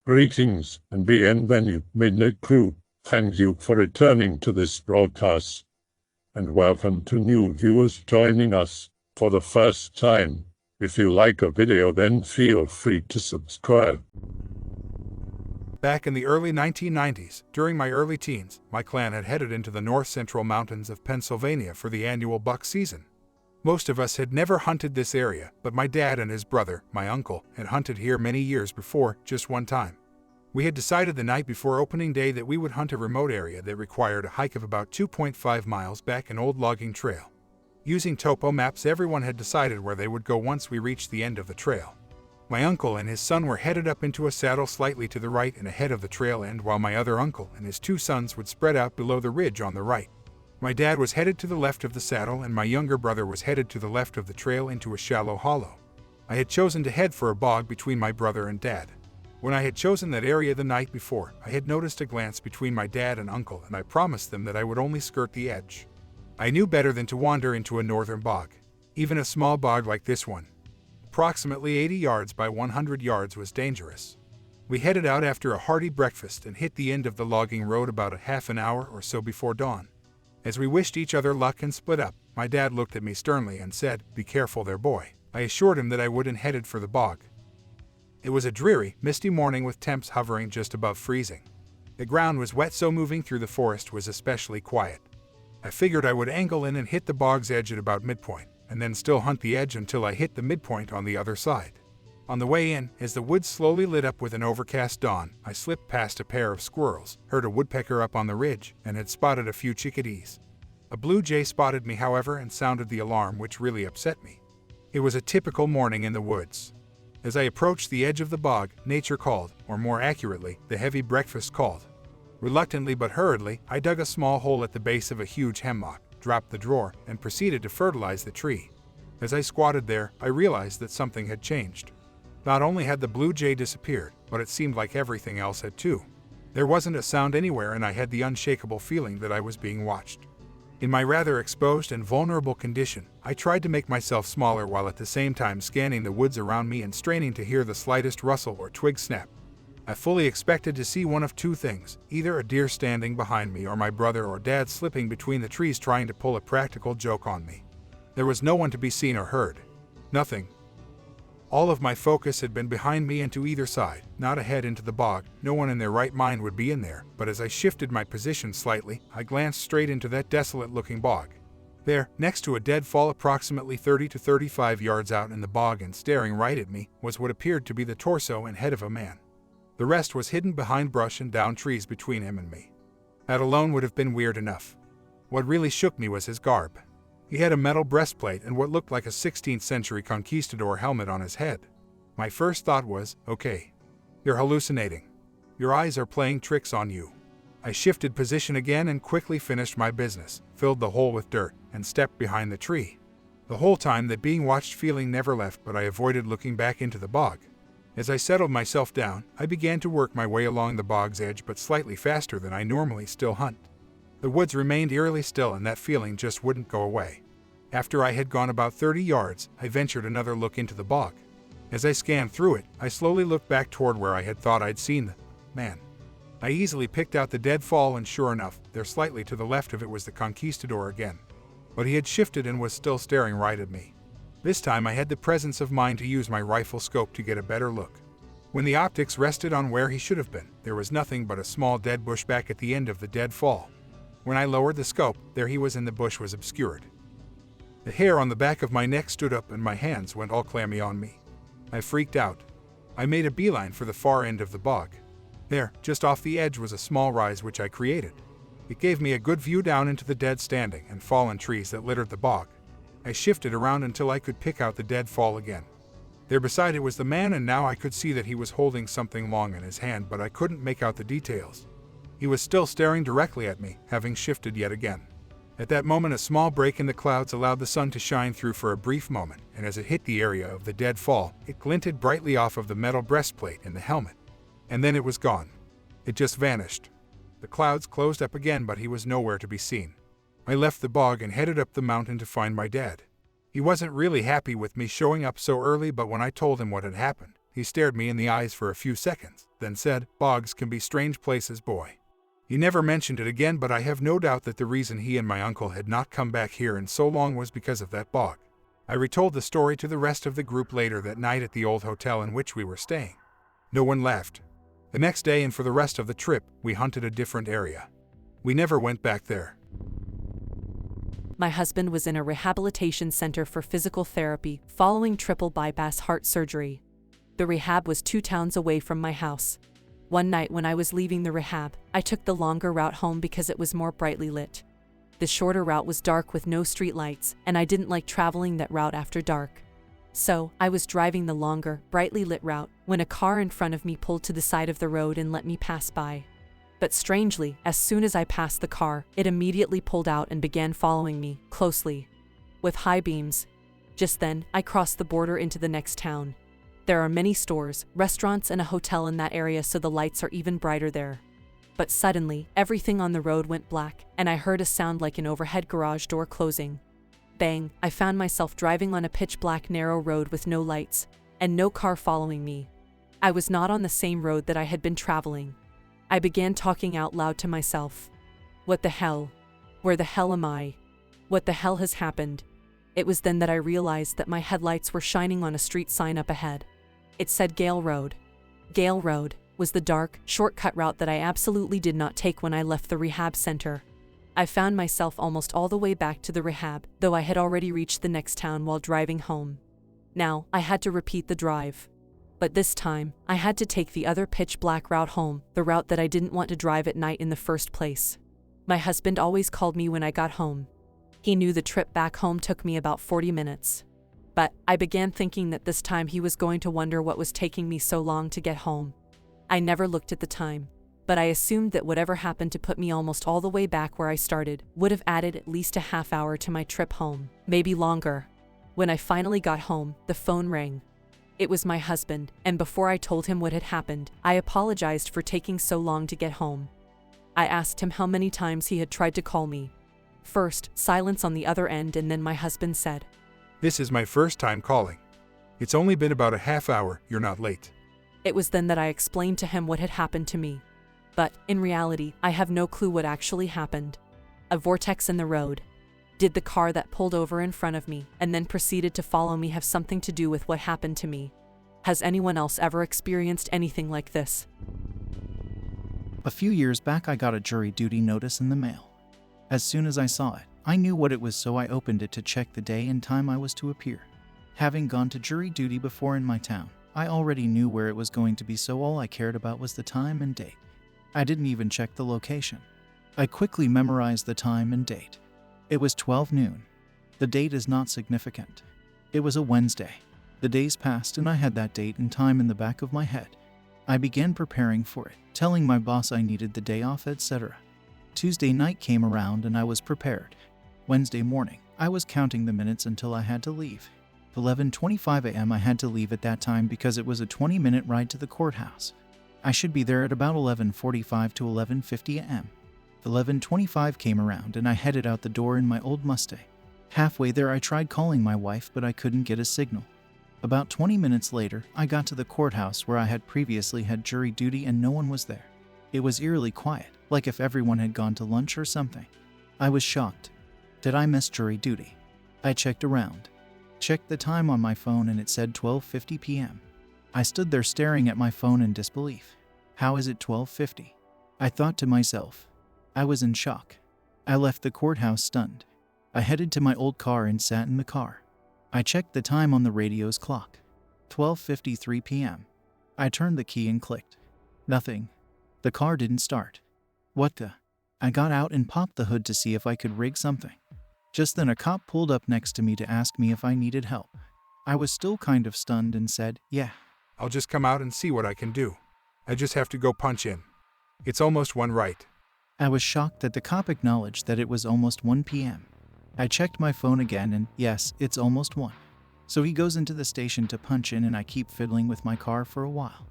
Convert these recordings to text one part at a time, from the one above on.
Greetings and bienvenue, Midnight Crew. Thank you for returning to this broadcast, and welcome to new viewers joining us for the first time. If you like a video, then feel free to subscribe. Back in the early 1990s, during my early teens, my clan had headed into the north-central mountains of Pennsylvania for the annual buck season. Most of us had never hunted this area, but my dad and his brother, my uncle, had hunted here many years before, just one time. We had decided the night before opening day that we would hunt a remote area that required a hike of about 2.5 miles back an old logging trail. Using topo maps, everyone had decided where they would go once we reached the end of the trail. My uncle and his son were headed up into a saddle slightly to the right and ahead of the trail end, while my other uncle and his two sons would spread out below the ridge on the right. My dad was headed to the left of the saddle, and my younger brother was headed to the left of the trail into a shallow hollow. I had chosen to head for a bog between my brother and dad. When I had chosen that area the night before, I had noticed a glance between my dad and uncle, and I promised them that I would only skirt the edge. I knew better than to wander into a northern bog. Even a small bog like this one, approximately 80 yards by 100 yards, was dangerous. We headed out after a hearty breakfast and hit the end of the logging road about a half an hour or so before dawn. As we wished each other luck and split up, my dad looked at me sternly and said, "Be careful there, boy." I assured him that I would and headed for the bog. It was a dreary, misty morning with temps hovering just above freezing. The ground was wet, so moving through the forest was especially quiet. I figured I would angle in and hit the bog's edge at about midpoint, and then still hunt the edge until I hit the midpoint on the other side. On the way in, as the woods slowly lit up with an overcast dawn, I slipped past a pair of squirrels, heard a woodpecker up on the ridge, and had spotted a few chickadees. A blue jay spotted me, however, and sounded the alarm, which really upset me. It was a typical morning in the woods. As I approached the edge of the bog, nature called, or more accurately, the heavy breakfast called. Reluctantly but hurriedly, I dug a small hole at the base of a huge hemlock, dropped the drawer, and proceeded to fertilize the tree. As I squatted there, I realized that something had changed. Not only had the blue jay disappeared, but it seemed like everything else had too. There wasn't a sound anywhere, and I had the unshakable feeling that I was being watched. In my rather exposed and vulnerable condition, I tried to make myself smaller while at the same time scanning the woods around me and straining to hear the slightest rustle or twig snap. I fully expected to see one of two things, either a deer standing behind me or my brother or dad slipping between the trees trying to pull a practical joke on me. There was no one to be seen or heard. Nothing. All of my focus had been behind me and to either side, not ahead into the bog. No one in their right mind would be in there, but as I shifted my position slightly, I glanced straight into that desolate-looking bog. There, next to a deadfall approximately 30 to 35 yards out in the bog and staring right at me, was what appeared to be the torso and head of a man. The rest was hidden behind brush and down trees between him and me. That alone would have been weird enough. What really shook me was his garb. He had a metal breastplate and what looked like a 16th century Conquistador helmet on his head. My first thought was, okay, you're hallucinating. Your eyes are playing tricks on you. I shifted position again and quickly finished my business, filled the hole with dirt, and stepped behind the tree. The whole time that being watched feeling never left, but I avoided looking back into the bog. As I settled myself down, I began to work my way along the bog's edge, but slightly faster than I normally still hunt. The woods remained eerily still, and that feeling just wouldn't go away. After I had gone about 30 yards, I ventured another look into the bog. As I scanned through it, I slowly looked back toward where I had thought I'd seen the man. I easily picked out the deadfall, and sure enough, there slightly to the left of it was the Conquistador again. But he had shifted and was still staring right at me. This time I had the presence of mind to use my rifle scope to get a better look. When the optics rested on where he should have been, there was nothing but a small dead bush back at the end of the deadfall. When I lowered the scope, there he was, and the bush was obscured. The hair on the back of my neck stood up and my hands went all clammy on me. I freaked out. I made a beeline for the far end of the bog. There, just off the edge, was a small rise which I created. It gave me a good view down into the dead standing and fallen trees that littered the bog. I shifted around until I could pick out the deadfall again. There beside it was the man, and now I could see that he was holding something long in his hand, but I couldn't make out the details. He was still staring directly at me, having shifted yet again. At that moment, a small break in the clouds allowed the sun to shine through for a brief moment, and as it hit the area of the deadfall, it glinted brightly off of the metal breastplate and the helmet. And then it was gone. It just vanished. The clouds closed up again, but he was nowhere to be seen. I left the bog and headed up the mountain to find my dad. He wasn't really happy with me showing up so early, but when I told him what had happened, he stared me in the eyes for a few seconds, then said, "Bogs can be strange places, boy." He never mentioned it again, but I have no doubt that the reason he and my uncle had not come back here in so long was because of that bog. I retold the story to the rest of the group later that night at the old hotel in which we were staying. No one laughed. The next day and for the rest of the trip, we hunted a different area. We never went back there. My husband was in a rehabilitation center for physical therapy following triple bypass heart surgery. The rehab was 2 towns away from my house. One night when I was leaving the rehab, I took the longer route home because it was more brightly lit. The shorter route was dark with no street lights, and I didn't like traveling that route after dark. So, I was driving the longer, brightly lit route when a car in front of me pulled to the side of the road and let me pass by. But strangely, as soon as I passed the car, it immediately pulled out and began following me, closely, with high beams. Just then, I crossed the border into the next town. There are many stores, restaurants, and a hotel in that area, so the lights are even brighter there. But suddenly, everything on the road went black, and I heard a sound like an overhead garage door closing. Bang! I found myself driving on a pitch-black narrow road with no lights, and no car following me. I was not on the same road that I had been traveling. I began talking out loud to myself. What the hell? Where the hell am I? What the hell has happened? It was then that I realized that my headlights were shining on a street sign up ahead. It said Gale Road. Gale Road was the dark, shortcut route that I absolutely did not take when I left the rehab center. I found myself almost all the way back to the rehab, though I had already reached the next town while driving home. Now, I had to repeat the drive. But this time, I had to take the other pitch-black route home, the route that I didn't want to drive at night in the first place. My husband always called me when I got home. He knew the trip back home took me about 40 minutes. But I began thinking that this time he was going to wonder what was taking me so long to get home. I never looked at the time, but I assumed that whatever happened to put me almost all the way back where I started would have added at least a half hour to my trip home, maybe longer. When I finally got home, the phone rang. It was my husband, and before I told him what had happened, I apologized for taking so long to get home. I asked him how many times he had tried to call me. First, silence on the other end, and then my husband said, "This is my first time calling. It's only been about a half hour, you're not late." It was then that I explained to him what had happened to me. But, in reality, I have no clue what actually happened. A vortex in the road. Did the car that pulled over in front of me and then proceeded to follow me have something to do with what happened to me? Has anyone else ever experienced anything like this? A few years back, I got a jury duty notice in the mail. As soon as I saw it, I knew what it was, so I opened it to check the day and time I was to appear. Having gone to jury duty before in my town, I already knew where it was going to be, so all I cared about was the time and date. I didn't even check the location. I quickly memorized the time and date. It was 12 noon. The date is not significant. It was a Wednesday. The days passed and I had that date and time in the back of my head. I began preparing for it, telling my boss I needed the day off, etc. Tuesday night came around and I was prepared. Wednesday morning, I was counting the minutes until I had to leave. 11:25 a.m. I had to leave at that time because it was a 20-minute ride to the courthouse. I should be there at about 11:45 to 11:50 a.m. 11:25 came around and I headed out the door in my old Mustang. Halfway there I tried calling my wife, but I couldn't get a signal. About 20 minutes later, I got to the courthouse where I had previously had jury duty and no one was there. It was eerily quiet, like if everyone had gone to lunch or something. I was shocked. Did I miss jury duty? I checked around. Checked the time on my phone and it said 12:50 p.m. I stood there staring at my phone in disbelief. How is it 12:50? I thought to myself. I was in shock. I left the courthouse stunned. I headed to my old car and sat in the car. I checked the time on the radio's clock. 12:53 p.m. I turned the key and clicked. Nothing. The car didn't start. What the? I got out and popped the hood to see if I could rig something. Just then a cop pulled up next to me to ask me if I needed help. I was still kind of stunned and said, "Yeah." "I'll just come out and see what I can do. I just have to go punch in. It's almost 1 right." I was shocked that the cop acknowledged that it was almost 1 p.m. I checked my phone again and yes, it's almost 1. So he goes into the station to punch in and I keep fiddling with my car for a while.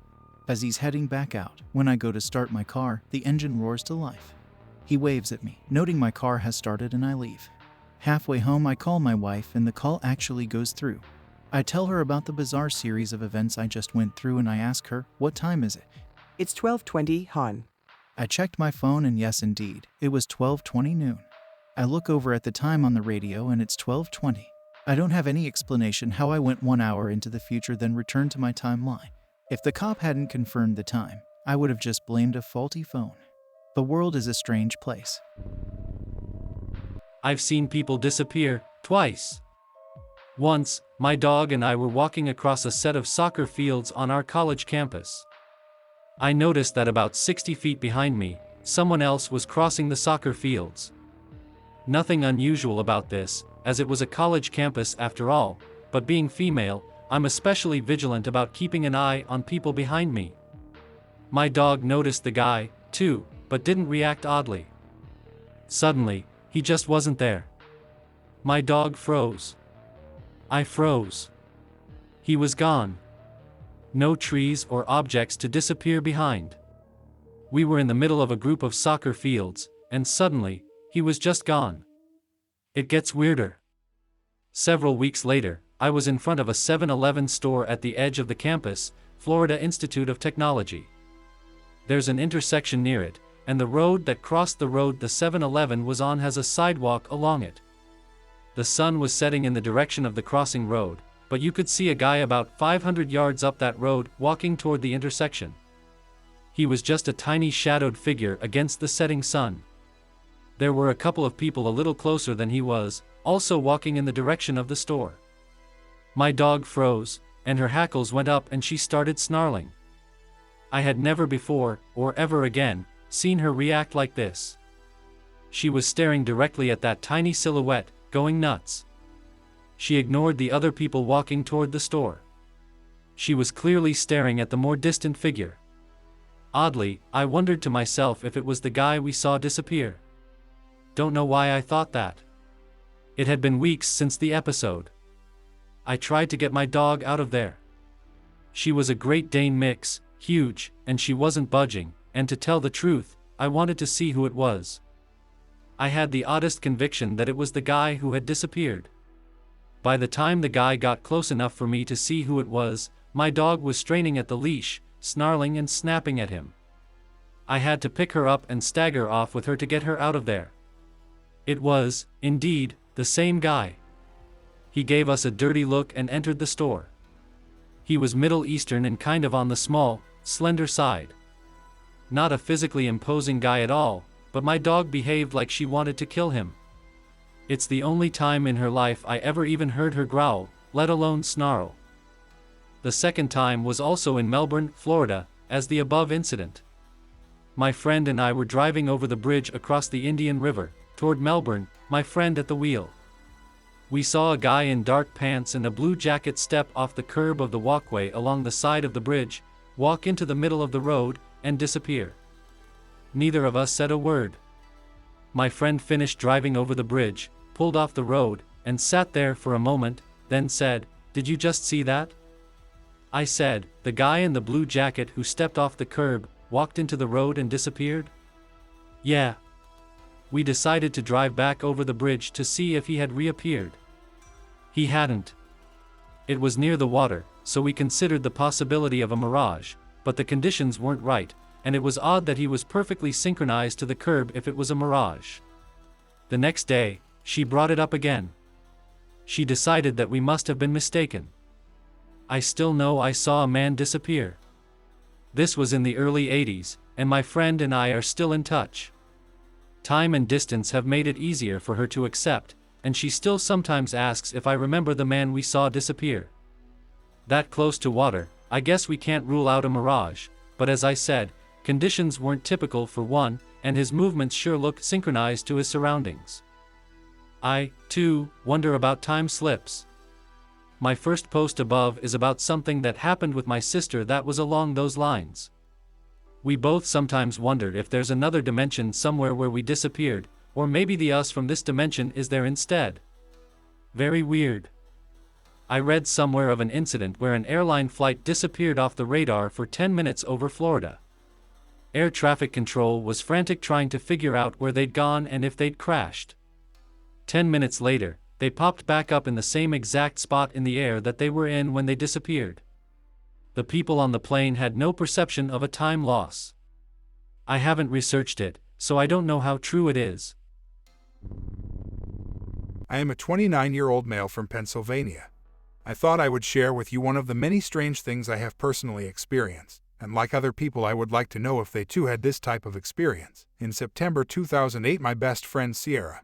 As he's heading back out, when I go to start my car, the engine roars to life. He waves at me, noting my car has started, and I leave. Halfway home I call my wife and the call actually goes through. I tell her about the bizarre series of events I just went through and I ask her, "What time is it?" It's 12:20, hon. I checked my phone and yes indeed, it was 12:20 noon. I look over at the time on the radio and it's 12:20. I don't have any explanation how I went 1 hour into the future then returned to my timeline. If the cop hadn't confirmed the time, I would have just blamed a faulty phone. The world is a strange place. I've seen people disappear, twice. Once, my dog and I were walking across a set of soccer fields on our college campus. I noticed that about 60 feet behind me, someone else was crossing the soccer fields. Nothing unusual about this, as it was a college campus after all, but being female, I'm especially vigilant about keeping an eye on people behind me. My dog noticed the guy, too, but didn't react oddly. Suddenly, he just wasn't there. My dog froze. I froze. He was gone. No trees or objects to disappear behind. We were in the middle of a group of soccer fields, and suddenly, he was just gone. It gets weirder. Several weeks later, I was in front of a 7-Eleven store at the edge of the campus, Florida Institute of Technology. There's an intersection near it, and the road that crossed the road the 7-Eleven was on has a sidewalk along it. The sun was setting in the direction of the crossing road, but you could see a guy about 500 yards up that road walking toward the intersection. He was just a tiny shadowed figure against the setting sun. There were a couple of people a little closer than he was, also walking in the direction of the store. My dog froze, and her hackles went up and she started snarling. I had never before, or ever again, seen her react like this. She was staring directly at that tiny silhouette, going nuts. She ignored the other people walking toward the store. She was clearly staring at the more distant figure. Oddly, I wondered to myself if it was the guy we saw disappear. Don't know why I thought that. It had been weeks since the episode. I tried to get my dog out of there. She was a Great Dane mix, huge, and she wasn't budging, and to tell the truth, I wanted to see who it was. I had the oddest conviction that it was the guy who had disappeared. By the time the guy got close enough for me to see who it was, my dog was straining at the leash, snarling and snapping at him. I had to pick her up and stagger off with her to get her out of there. It was, indeed, the same guy. He gave us a dirty look and entered the store. He was Middle Eastern and kind of on the small, slender side. Not a physically imposing guy at all, but my dog behaved like she wanted to kill him. It's the only time in her life I ever even heard her growl, let alone snarl. The second time was also in Melbourne, Florida, as the above incident. My friend and I were driving over the bridge across the Indian River, toward Melbourne, my friend at the wheel. We saw a guy in dark pants and a blue jacket step off the curb of the walkway along the side of the bridge, walk into the middle of the road, and disappear. Neither of us said a word. My friend finished driving over the bridge, pulled off the road, and sat there for a moment, then said, "Did you just see that?" I said, "The guy in the blue jacket who stepped off the curb, walked into the road and disappeared?" "Yeah." We decided to drive back over the bridge to see if he had reappeared. He hadn't. It was near the water, so we considered the possibility of a mirage, but the conditions weren't right, and it was odd that he was perfectly synchronized to the curb if it was a mirage. The next day, she brought it up again. She decided that we must have been mistaken. I still know I saw a man disappear. This was in the early 80s, and my friend and I are still in touch. Time and distance have made it easier for her to accept, and she still sometimes asks if I remember the man we saw disappear. That close to water, I guess we can't rule out a mirage, but as I said, conditions weren't typical for one, and his movements sure looked synchronized to his surroundings. I, too, wonder about time slips. My first post above is about something that happened with my sister that was along those lines. We both sometimes wondered if there's another dimension somewhere where we disappeared, or maybe the us from this dimension is there instead. Very weird. I read somewhere of an incident where an airline flight disappeared off the radar for 10 minutes over Florida. Air traffic control was frantic trying to figure out where they'd gone and if they'd crashed. 10 minutes later, they popped back up in the same exact spot in the air that they were in when they disappeared. The people on the plane had no perception of a time loss. I haven't researched it, so I don't know how true it is. I am a 29-year-old male from Pennsylvania. I thought I would share with you one of the many strange things I have personally experienced, and like other people I would like to know if they too had this type of experience. In September 2008, my best friend Sierra,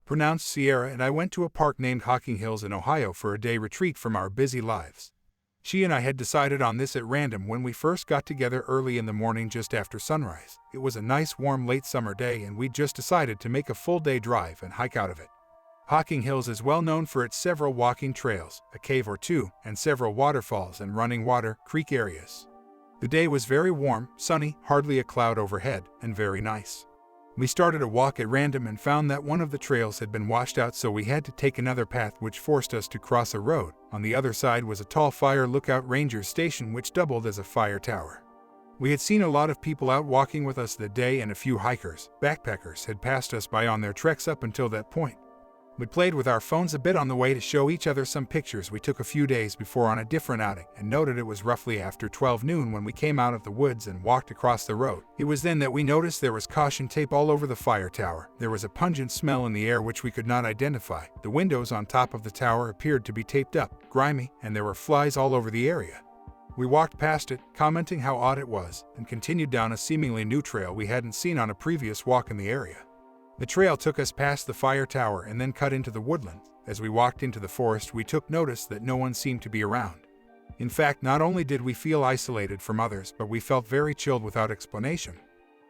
pronounced Sierra, and I went to a park named Hocking Hills in Ohio for a day retreat from our busy lives. She and I had decided on this at random when we first got together early in the morning just after sunrise. It was a nice warm late summer day and we just decided to make a full day drive and hike out of it. Hocking Hills is well known for its several walking trails, a cave or two, and several waterfalls and running water, creek areas. The day was very warm, sunny, hardly a cloud overhead, and very nice. We started a walk at random and found that one of the trails had been washed out, so we had to take another path which forced us to cross a road. On the other side was a tall fire lookout ranger station which doubled as a fire tower. We had seen a lot of people out walking with us that day, and a few hikers, backpackers, had passed us by on their treks up until that point. We played with our phones a bit on the way to show each other some pictures we took a few days before on a different outing, and noted it was roughly after 12 noon when we came out of the woods and walked across the road. It was then that we noticed there was caution tape all over the fire tower. There was a pungent smell in the air which we could not identify. The windows on top of the tower appeared to be taped up, grimy, and there were flies all over the area. We walked past it, commenting how odd it was, and continued down a seemingly new trail we hadn't seen on a previous walk in the area. The trail took us past the fire tower and then cut into the woodlands. As we walked into the forest, we took notice that no one seemed to be around. In fact, not only did we feel isolated from others, but we felt very chilled without explanation.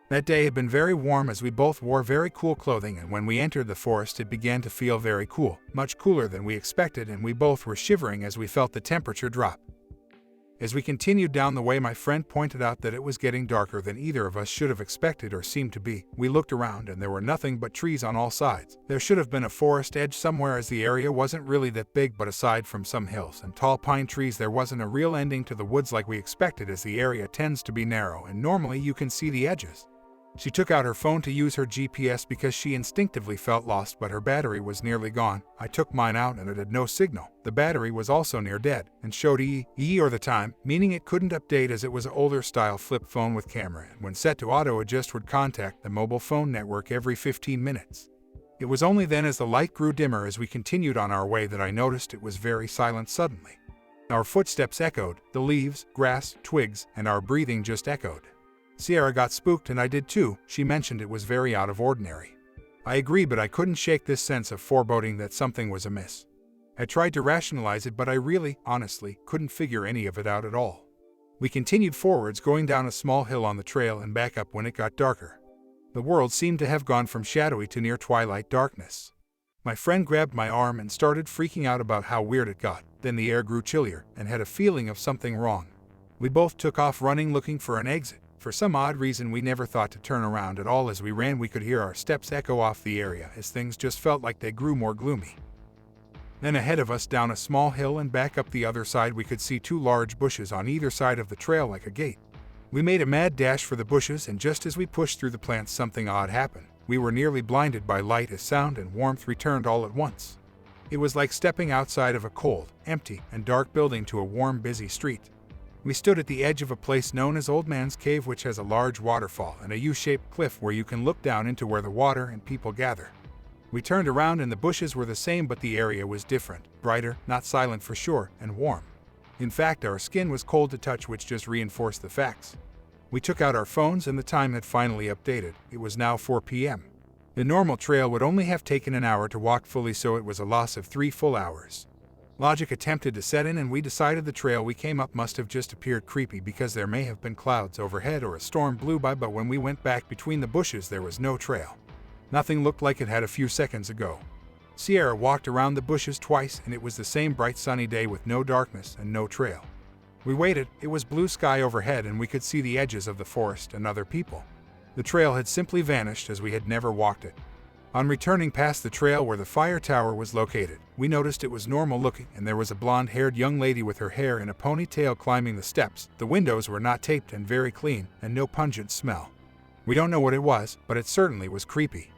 That day had been very warm as we both wore very cool clothing, and when we entered the forest it began to feel very cool, much cooler than we expected, and we both were shivering as we felt the temperature drop. As we continued down the way, my friend pointed out that it was getting darker than either of us should have expected or seemed to be. We looked around and there were nothing but trees on all sides. There should have been a forest edge somewhere, as the area wasn't really that big, but aside from some hills and tall pine trees there wasn't a real ending to the woods like we expected, as the area tends to be narrow and normally you can see the edges. She took out her phone to use her GPS because she instinctively felt lost, but her battery was nearly gone. I took mine out and it had no signal. The battery was also near dead and showed EE or the time, meaning it couldn't update as it was an older style flip phone with camera, and when set to auto adjust would contact the mobile phone network every 15 minutes. It was only then, as the light grew dimmer as we continued on our way, that I noticed it was very silent suddenly. Our footsteps echoed, the leaves, grass, twigs, and our breathing just echoed. Sierra got spooked and I did too. She mentioned it was very out of ordinary. I agree, but I couldn't shake this sense of foreboding that something was amiss. I tried to rationalize it, but I really, honestly, couldn't figure any of it out at all. We continued forwards, going down a small hill on the trail and back up when it got darker. The world seemed to have gone from shadowy to near twilight darkness. My friend grabbed my arm and started freaking out about how weird it got. Then the air grew chillier and had a feeling of something wrong. We both took off running, looking for an exit. For some odd reason we never thought to turn around at all. As we ran we could hear our steps echo off the area, as things just felt like they grew more gloomy. Then ahead of us, down a small hill and back up the other side, we could see two large bushes on either side of the trail like a gate. We made a mad dash for the bushes, and just as we pushed through the plants something odd happened. We were nearly blinded by light as sound and warmth returned all at once. It was like stepping outside of a cold, empty, and dark building to a warm, busy street. We stood at the edge of a place known as Old Man's Cave, which has a large waterfall and a U-shaped cliff where you can look down into where the water and people gather. We turned around and the bushes were the same, but the area was different, brighter, not silent for sure, and warm. In fact, our skin was cold to touch, which just reinforced the facts. We took out our phones and the time had finally updated. It was now 4 p.m. The normal trail would only have taken an hour to walk fully, so it was a loss of 3 full hours. Logic attempted to set in and we decided the trail we came up must have just appeared creepy because there may have been clouds overhead or a storm blew by, but when we went back between the bushes there was no trail. Nothing looked like it had a few seconds ago. Sierra walked around the bushes twice and it was the same bright sunny day with no darkness and no trail. We waited. It was blue sky overhead and we could see the edges of the forest and other people. The trail had simply vanished as we had never walked it. On returning past the trail where the fire tower was located, we noticed it was normal looking and there was a blonde-haired young lady with her hair in a ponytail climbing the steps. The windows were not taped and very clean, and no pungent smell. We don't know what it was, but it certainly was creepy.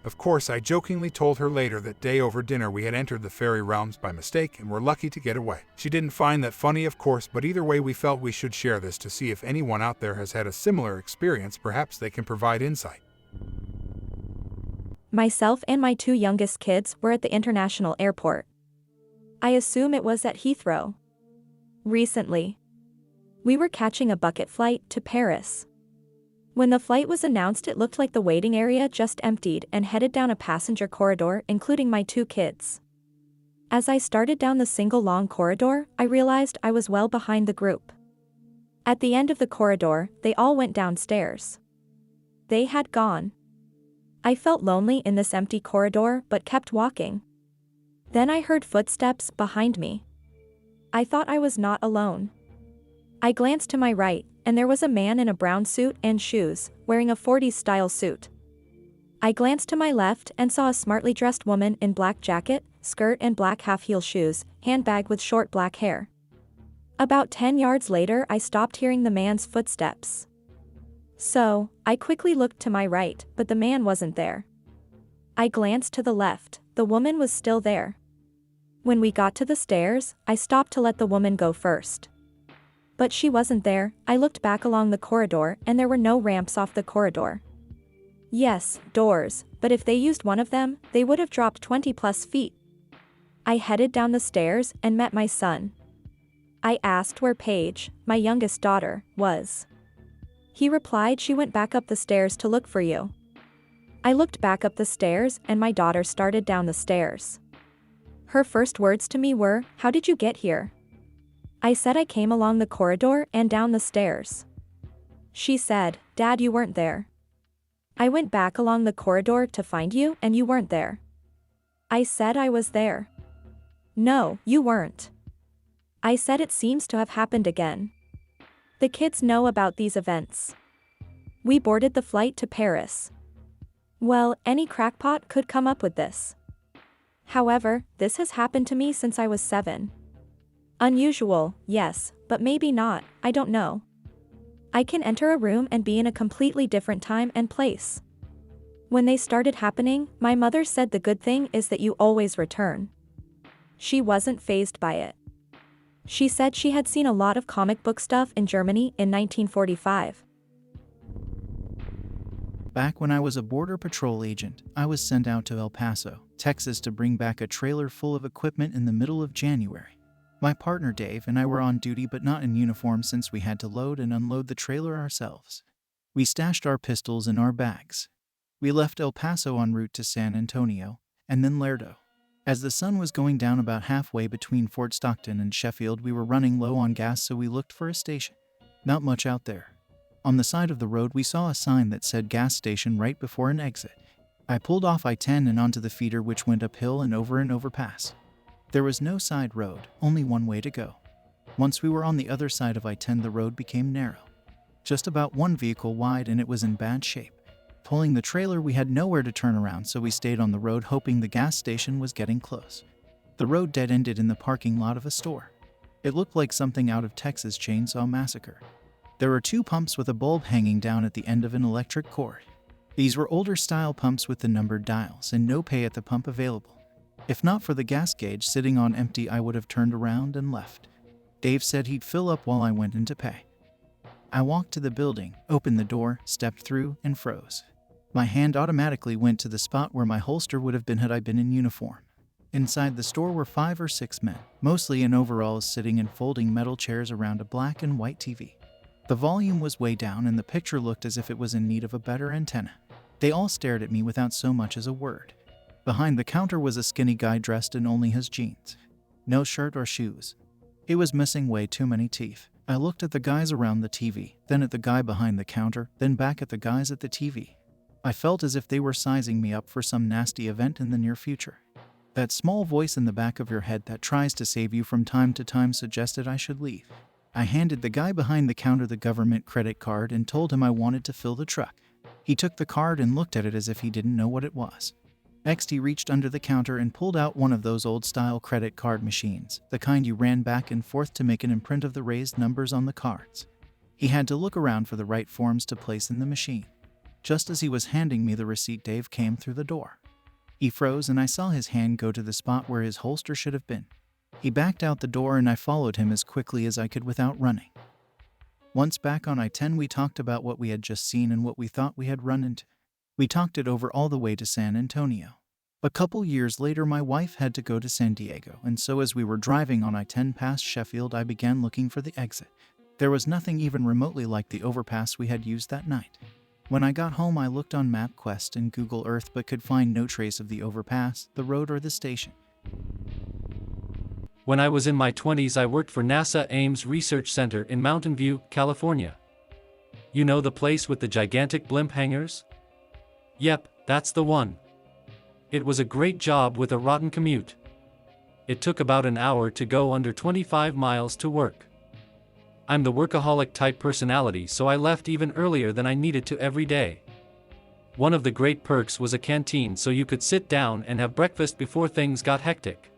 Of course, I jokingly told her later that day over dinner we had entered the fairy realms by mistake and were lucky to get away. She didn't find that funny, of course, but either way we felt we should share this to see if anyone out there has had a similar experience. Perhaps they can provide insight. Myself and my two youngest kids were at the international airport. I assume it was at Heathrow. Recently, we were catching a bucket flight to Paris. When the flight was announced, it looked like the waiting area just emptied and headed down a passenger corridor, including my two kids. As I started down the single long corridor, I realized I was well behind the group. At the end of the corridor, they all went downstairs. They had gone. I felt lonely in this empty corridor but kept walking. Then I heard footsteps behind me. I thought I was not alone. I glanced to my right, and there was a man in a brown suit and shoes, wearing a 40s-style suit. I glanced to my left and saw a smartly dressed woman in black jacket, skirt and black half-heel shoes, handbag with short black hair. About 10 yards later, I stopped hearing the man's footsteps. So, I quickly looked to my right, but the man wasn't there. I glanced to the left, the woman was still there. When we got to the stairs, I stopped to let the woman go first. But she wasn't there. I looked back along the corridor and there were no ramps off the corridor. Yes, doors, but if they used one of them, they would have dropped 20+ feet. I headed down the stairs and met my son. I asked where Paige, my youngest daughter, was. He replied she went back up the stairs to look for you. I looked back up the stairs and my daughter started down the stairs. Her first words to me were, "How did you get here?" I said I came along the corridor and down the stairs. She said, "Dad, you weren't there. I went back along the corridor to find you and you weren't there." I said I was there. "No, you weren't." I said it seems to have happened again. The kids know about these events. We boarded the flight to Paris. Well, any crackpot could come up with this. However, this has happened to me since I was 7. Unusual, yes, but maybe not, I don't know. I can enter a room and be in a completely different time and place. When they started happening, my mother said the good thing is that you always return. She wasn't fazed by it. She said she had seen a lot of comic book stuff in Germany in 1945. Back when I was a Border Patrol agent, I was sent out to El Paso, Texas to bring back a trailer full of equipment in the middle of January. My partner Dave and I were on duty but not in uniform since we had to load and unload the trailer ourselves. We stashed our pistols in our bags. We left El Paso en route to San Antonio, and then Lerdo. As the sun was going down about halfway between Fort Stockton and Sheffield, we were running low on gas, so we looked for a station. Not much out there. On the side of the road we saw a sign that said gas station right before an exit. I pulled off I-10 and onto the feeder, which went uphill and over an overpass. There was no side road, only one way to go. Once we were on the other side of I-10, the road became narrow. Just about one vehicle wide, and it was in bad shape. Pulling the trailer, we had nowhere to turn around, so we stayed on the road hoping the gas station was getting close. The road dead-ended in the parking lot of a store. It looked like something out of Texas Chainsaw Massacre. There were 2 pumps with a bulb hanging down at the end of an electric cord. These were older style pumps with the numbered dials and no pay at the pump available. If not for the gas gauge sitting on empty, I would have turned around and left. Dave said he'd fill up while I went in to pay. I walked to the building, opened the door, stepped through, and froze. My hand automatically went to the spot where my holster would have been had I been in uniform. Inside the store were 5 or 6 men, mostly in overalls, sitting in folding metal chairs around a black and white TV. The volume was way down and the picture looked as if it was in need of a better antenna. They all stared at me without so much as a word. Behind the counter was a skinny guy dressed in only his jeans. No shirt or shoes. He was missing way too many teeth. I looked at the guys around the TV, then at the guy behind the counter, then back at the guys at the TV. I felt as if they were sizing me up for some nasty event in the near future. That small voice in the back of your head that tries to save you from time to time suggested I should leave. I handed the guy behind the counter the government credit card and told him I wanted to fill the truck. He took the card and looked at it as if he didn't know what it was. Next, he reached under the counter and pulled out one of those old-style credit card machines, the kind you ran back and forth to make an imprint of the raised numbers on the cards. He had to look around for the right forms to place in the machine. Just as he was handing me the receipt, Dave came through the door. He froze and I saw his hand go to the spot where his holster should have been. He backed out the door and I followed him as quickly as I could without running. Once back on I-10, we talked about what we had just seen and what we thought we had run into. We talked it over all the way to San Antonio. A couple years later, my wife had to go to San Diego, and so as we were driving on I-10 past Sheffield, I began looking for the exit. There was nothing even remotely like the overpass we had used that night. When I got home, I looked on MapQuest and Google Earth but could find no trace of the overpass, the road, or the station. When I was in my 20s, I worked for NASA Ames Research Center in Mountain View, California. You know the place with the gigantic blimp hangars? Yep, that's the one. It was a great job with a rotten commute. It took about an hour to go under 25 miles to work. I'm the workaholic type personality, so I left even earlier than I needed to every day. One of the great perks was a canteen so you could sit down and have breakfast before things got hectic.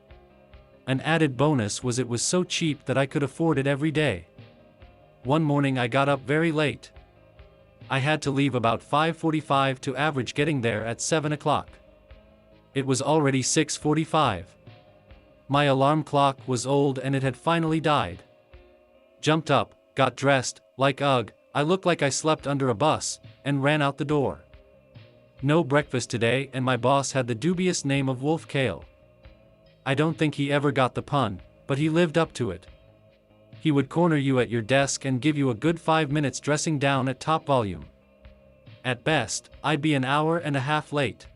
An added bonus was it was so cheap that I could afford it every day. One morning I got up very late. I had to leave about 5:45 to average getting there at 7 o'clock. It was already 6:45. My alarm clock was old and it had finally died. Jumped up, got dressed, like ugh, I looked like I slept under a bus, and ran out the door. No breakfast today, and my boss had the dubious name of Wolf Gale. I don't think he ever got the pun, but he lived up to it. He would corner you at your desk and give you a good 5 minutes dressing down at top volume. At best, I'd be an hour and a half late.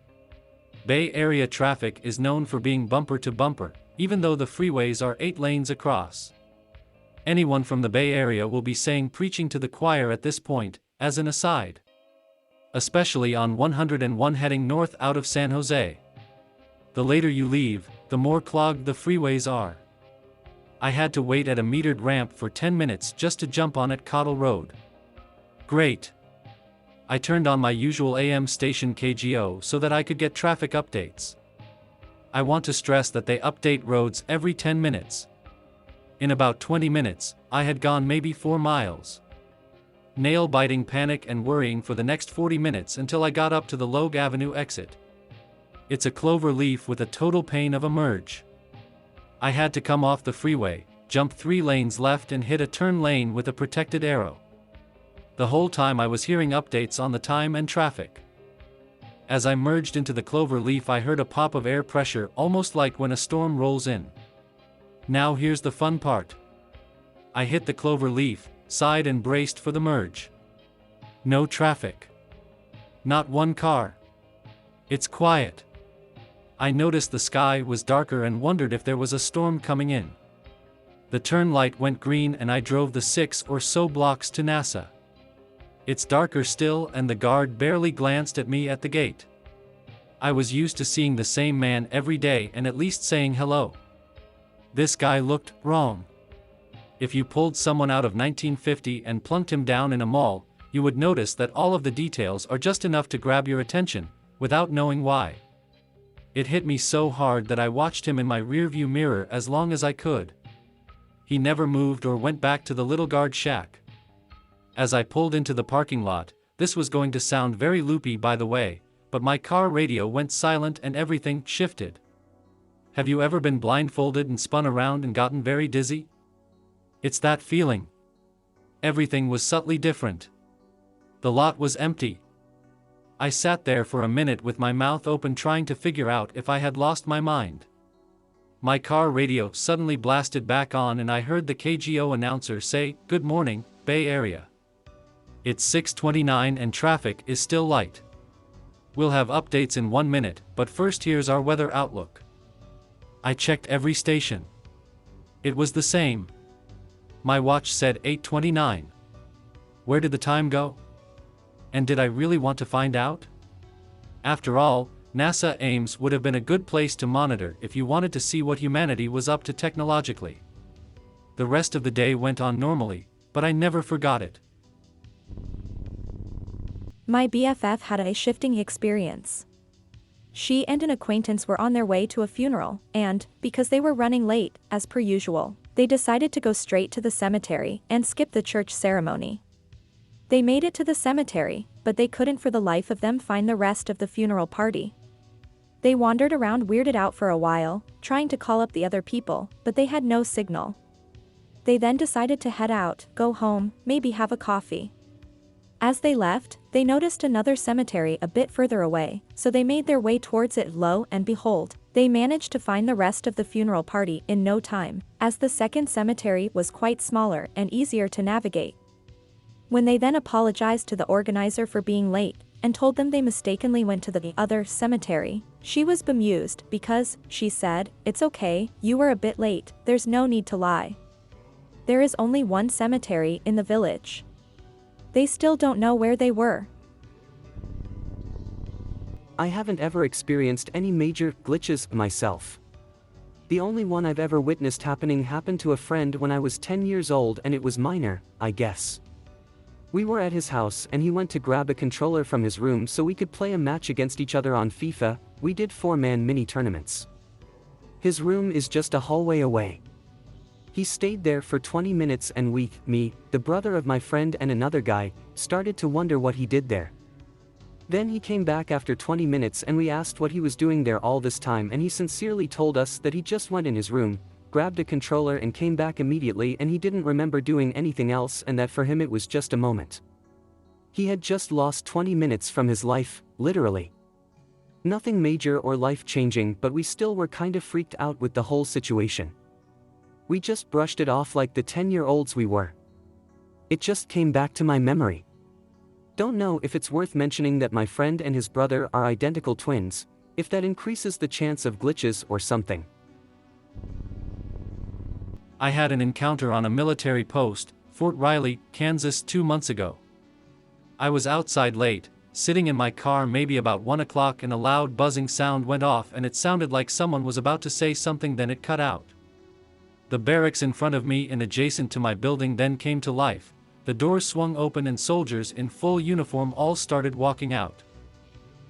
Bay Area traffic is known for being bumper to bumper, even though the freeways are 8 lanes across. Anyone from the Bay Area will be saying preaching to the choir at this point, as an aside. Especially on 101 heading north out of San Jose. The later you leave, the more clogged the freeways are. I had to wait at a metered ramp for 10 minutes just to jump on at Cottle Road. Great. I turned on my usual AM station KGO so that I could get traffic updates. I want to stress that they update roads every 10 minutes. In about 20 minutes, I had gone maybe 4 miles. Nail-biting panic and worrying for the next 40 minutes until I got up to the Logue Avenue exit. It's a clover leaf with a total pain of a merge. I had to come off the freeway, jump 3 lanes left and hit a turn lane with a protected arrow. The whole time I was hearing updates on the time and traffic. As I merged into the clover leaf, I heard a pop of air pressure, almost like when a storm rolls in. Now here's the fun part. I hit the clover leaf, sighed and braced for the merge. No traffic. Not one car. It's quiet. I noticed the sky was darker and wondered if there was a storm coming in. The turn light went green and I drove the 6 or so blocks to NASA. It's darker still and the guard barely glanced at me at the gate. I was used to seeing the same man every day and at least saying hello. This guy looked wrong. If you pulled someone out of 1950 and plunked him down in a mall, you would notice that all of the details are just enough to grab your attention, without knowing why. It hit me so hard that I watched him in my rearview mirror as long as I could. He never moved or went back to the little guard shack. As I pulled into the parking lot, this was going to sound very loopy by the way, but my car radio went silent and everything shifted. Have you ever been blindfolded and spun around and gotten very dizzy? It's that feeling. Everything was subtly different. The lot was empty. I sat there for a minute with my mouth open trying to figure out if I had lost my mind. My car radio suddenly blasted back on and I heard the KGO announcer say, "Good morning, Bay Area. It's 6:29 and traffic is still light. We'll have updates in 1 minute, but first here's our weather outlook." I checked every station. It was the same. My watch said 8:29. Where did the time go? And did I really want to find out? After all, NASA Ames would have been a good place to monitor if you wanted to see what humanity was up to technologically. The rest of the day went on normally, but I never forgot it. My BFF had a shifting experience. She and an acquaintance were on their way to a funeral, and, because they were running late, as per usual, they decided to go straight to the cemetery and skip the church ceremony. They made it to the cemetery, but they couldn't for the life of them find the rest of the funeral party. They wandered around weirded out for a while, trying to call up the other people, but they had no signal. They then decided to head out, go home, maybe have a coffee. As they left, they noticed another cemetery a bit further away, so they made their way towards it. Lo and behold, they managed to find the rest of the funeral party in no time, as the second cemetery was quite smaller and easier to navigate. When they then apologized to the organizer for being late, and told them they mistakenly went to the other cemetery, she was bemused because, she said, "It's okay, you were a bit late, there's no need to lie. There is only one cemetery in the village." They still don't know where they were. I haven't ever experienced any major glitches myself. The only one I've ever witnessed happened to a friend when I was 10 years old, and it was minor, I guess. We were at his house and he went to grab a controller from his room so we could play a match against each other on FIFA. We did 4-man mini tournaments. His room is just a hallway away. He stayed there for 20 minutes and me, the brother of my friend and another guy, started to wonder what he did there. Then he came back after 20 minutes and we asked what he was doing there all this time, and he sincerely told us that he just went in his room, grabbed a controller and came back immediately, and he didn't remember doing anything else, and that for him it was just a moment. He had just lost 20 minutes from his life, literally. Nothing major or life-changing, but we still were kind of freaked out with the whole situation. We just brushed it off like the 10-year-olds we were. It just came back to my memory. Don't know if it's worth mentioning that my friend and his brother are identical twins, if that increases the chance of glitches or something. I had an encounter on a military post, Fort Riley, Kansas 2 months ago. I was outside late, sitting in my car maybe about 1 o'clock, and a loud buzzing sound went off and it sounded like someone was about to say something, then it cut out. The barracks in front of me and adjacent to my building then came to life. The doors swung open and soldiers in full uniform all started walking out.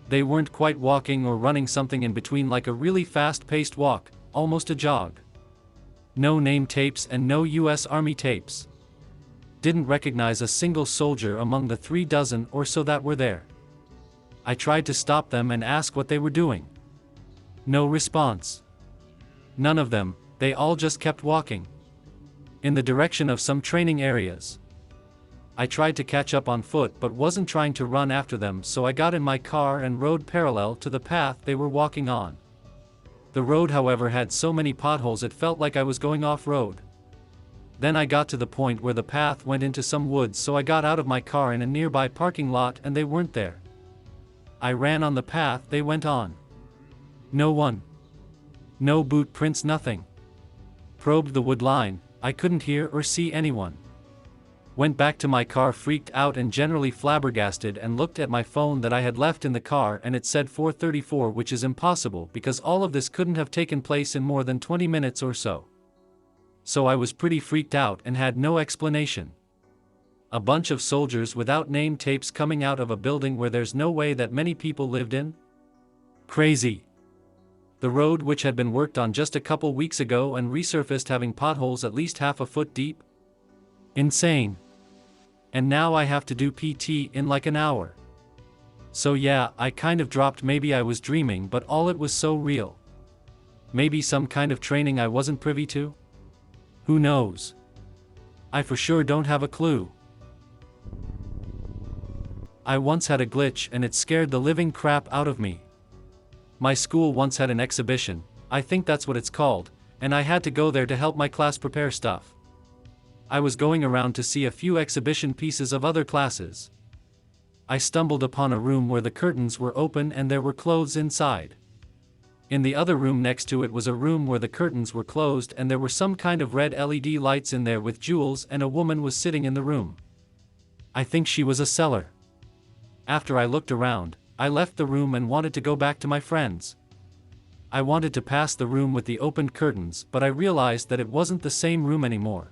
They weren't quite walking or running, something in between, like a really fast-paced walk, almost a jog. No name tapes and no US Army tapes. Didn't recognize a single soldier among the 3 dozen or so that were there. I tried to stop them and ask what they were doing. No response. None of them, they all just kept walking. In the direction of some training areas. I tried to catch up on foot but wasn't trying to run after them, so I got in my car and rode parallel to the path they were walking on. The road, however, had so many potholes it felt like I was going off-road. Then I got to the point where the path went into some woods, so I got out of my car in a nearby parking lot and they weren't there. I ran on the path they went on. No one. No boot prints, nothing. Probed the wood line, I couldn't hear or see anyone. Went back to my car freaked out and generally flabbergasted, and looked at my phone that I had left in the car and it said 4:34, which is impossible because all of this couldn't have taken place in more than 20 minutes or so. So I was pretty freaked out and had no explanation. A bunch of soldiers without name tapes coming out of a building where there's no way that many people lived in? Crazy. The road, which had been worked on just a couple weeks ago and resurfaced, having potholes at least half a foot deep? Insane. And now I have to do PT in like an hour. So yeah, I kind of dropped maybe I was dreaming, but all it was so real. Maybe some kind of training I wasn't privy to? Who knows? I for sure don't have a clue. I once had a glitch and it scared the living crap out of me. My school once had an exhibition, I think that's what it's called, and I had to go there to help my class prepare stuff. I was going around to see a few exhibition pieces of other classes. I stumbled upon a room where the curtains were open and there were clothes inside. In the other room next to it was a room where the curtains were closed and there were some kind of red LED lights in there with jewels, and a woman was sitting in the room. I think she was a seller. After I looked around, I left the room and wanted to go back to my friends. I wanted to pass the room with the opened curtains, but I realized that it wasn't the same room anymore.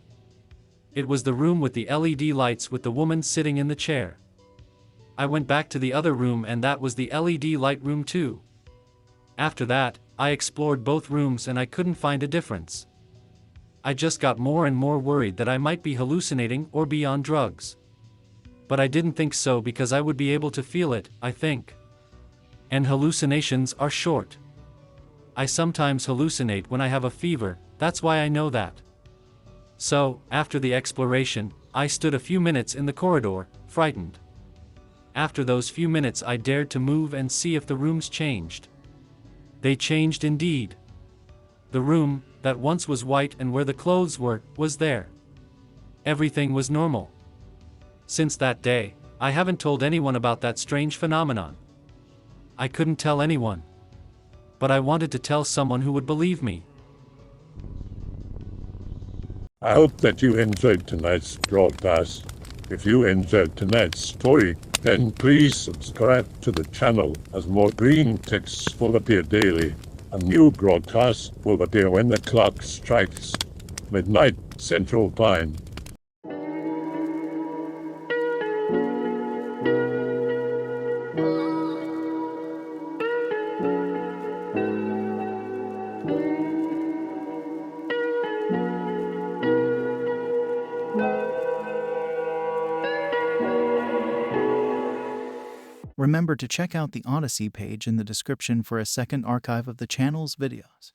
It was the room with the LED lights with the woman sitting in the chair. I went back to the other room and that was the LED light room too. After that, I explored both rooms and I couldn't find a difference. I just got more and more worried that I might be hallucinating or be on drugs. but I didn't think so because I would be able to feel it, I think. And hallucinations are short. I sometimes hallucinate when I have a fever, that's why I know that. So, after the exploration, I stood a few minutes in the corridor, frightened. After those few minutes I dared to move and see if the rooms changed. They changed indeed. The room, that once was white and where the clothes were, was there. Everything was normal. Since that day, I haven't told anyone about that strange phenomenon. I couldn't tell anyone. But I wanted to tell someone who would believe me. I hope that you enjoyed tonight's broadcast. If you enjoyed tonight's story, then please subscribe to the channel as more green texts will appear daily. A new broadcast will appear when the clock strikes midnight Central Time. Remember to check out the Odyssey page in the description for a second archive of the channel's videos.